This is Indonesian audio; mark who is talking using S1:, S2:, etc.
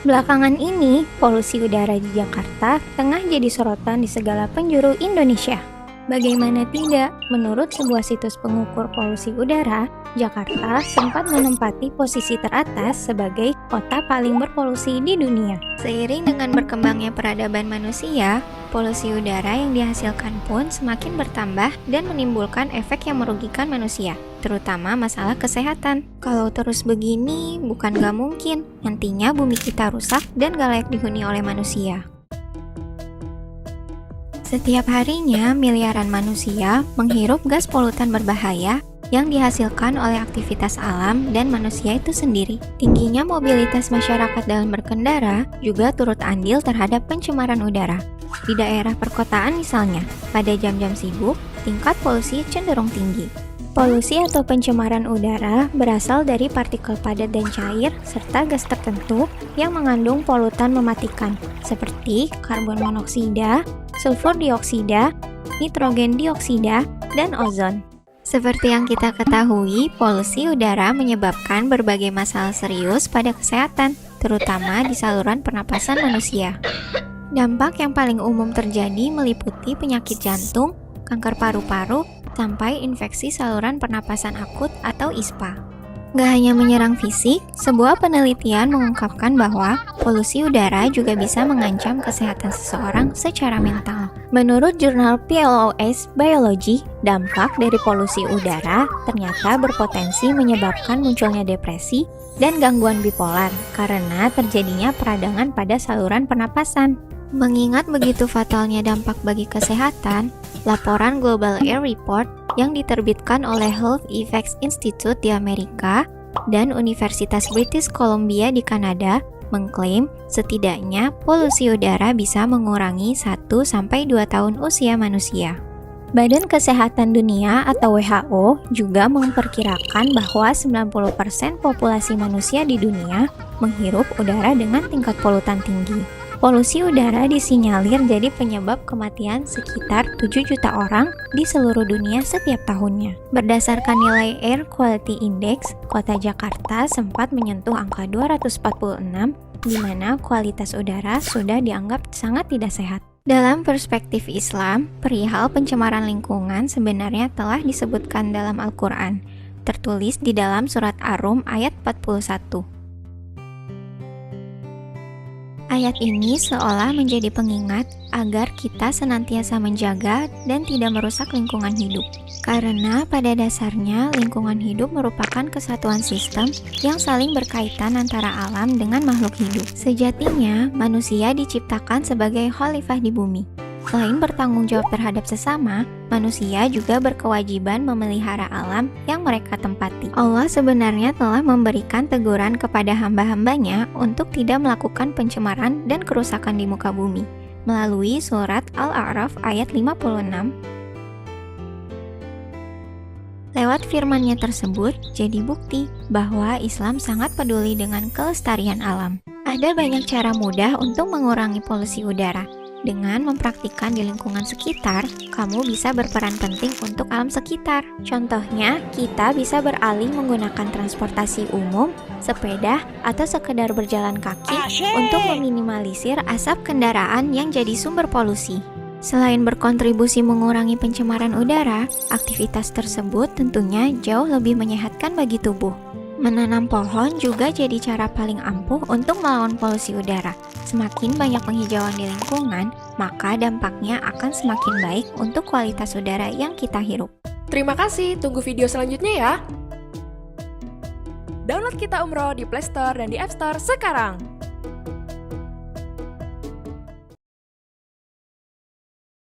S1: Belakangan ini, polusi udara di Jakarta tengah jadi sorotan di segala penjuru Indonesia. Bagaimana tidak, menurut sebuah situs pengukur polusi udara, Jakarta sempat menempati posisi teratas sebagai kota paling berpolusi di dunia. Seiring dengan berkembangnya peradaban manusia, polusi udara yang dihasilkan pun semakin bertambah dan menimbulkan efek yang merugikan manusia, terutama masalah kesehatan. Kalau terus begini, bukan gak mungkin, nantinya bumi kita rusak dan gak layak dihuni oleh manusia. Setiap harinya, miliaran manusia menghirup gas polutan berbahaya yang dihasilkan oleh aktivitas alam dan manusia itu sendiri. Tingginya mobilitas masyarakat dalam berkendara juga turut andil terhadap pencemaran udara. Di daerah perkotaan misalnya, pada jam-jam sibuk, tingkat polusi cenderung tinggi. Polusi atau pencemaran udara berasal dari partikel padat dan cair serta gas tertentu yang mengandung polutan mematikan seperti karbon monoksida, sulfur dioksida, nitrogen dioksida, dan ozon. Seperti yang kita ketahui, polusi udara menyebabkan berbagai masalah serius pada kesehatan, terutama di saluran pernapasan manusia. Dampak yang paling umum terjadi meliputi penyakit jantung, kanker paru-paru, sampai infeksi saluran pernapasan akut atau ISPA. Gak hanya menyerang fisik, sebuah penelitian mengungkapkan bahwa polusi udara juga bisa mengancam kesehatan seseorang secara mental. Menurut jurnal PLOS Biology, dampak dari polusi udara ternyata berpotensi menyebabkan munculnya depresi dan gangguan bipolar karena terjadinya peradangan pada saluran pernapasan. Mengingat begitu fatalnya dampak bagi kesehatan, laporan Global Air Report yang diterbitkan oleh Health Effects Institute di Amerika dan Universitas British Columbia di Kanada mengklaim setidaknya polusi udara bisa mengurangi 1-2 tahun usia manusia. Badan Kesehatan Dunia atau WHO juga memperkirakan bahwa 90% populasi manusia di dunia menghirup udara dengan tingkat polutan tinggi. Polusi udara disinyalir jadi penyebab kematian sekitar 7 juta orang di seluruh dunia setiap tahunnya. Berdasarkan nilai Air Quality Index, kota Jakarta sempat menyentuh angka 246, di mana kualitas udara sudah dianggap sangat tidak sehat. Dalam perspektif Islam, perihal pencemaran lingkungan sebenarnya telah disebutkan dalam Al-Quran, tertulis di dalam surat Ar-Rum ayat 41. Ayat ini seolah menjadi pengingat agar kita senantiasa menjaga dan tidak merusak lingkungan hidup. Karena pada dasarnya lingkungan hidup merupakan kesatuan sistem yang saling berkaitan antara alam dengan makhluk hidup. Sejatinya, manusia diciptakan sebagai khalifah di bumi. Selain bertanggung jawab terhadap sesama, manusia juga berkewajiban memelihara alam yang mereka tempati. Allah sebenarnya telah memberikan teguran kepada hamba-hambanya untuk tidak melakukan pencemaran dan kerusakan di muka bumi, melalui surat Al-A'raf ayat 56. Lewat firman-Nya tersebut, jadi bukti bahwa Islam sangat peduli dengan kelestarian alam. Ada banyak cara mudah untuk mengurangi polusi udara. Dengan mempraktikkan di lingkungan sekitar, kamu bisa berperan penting untuk alam sekitar. Contohnya, kita bisa beralih menggunakan transportasi umum, sepeda, atau sekedar berjalan kaki untuk meminimalisir asap kendaraan yang jadi sumber polusi. Selain berkontribusi mengurangi pencemaran udara, aktivitas tersebut tentunya jauh lebih menyehatkan bagi tubuh. Menanam pohon juga jadi cara paling ampuh untuk melawan polusi udara. Semakin banyak penghijauan di lingkungan, maka dampaknya akan semakin baik untuk kualitas udara yang kita hirup.
S2: Terima kasih, tunggu video selanjutnya ya! Download Kita Umroh di Play Store dan di App Store sekarang!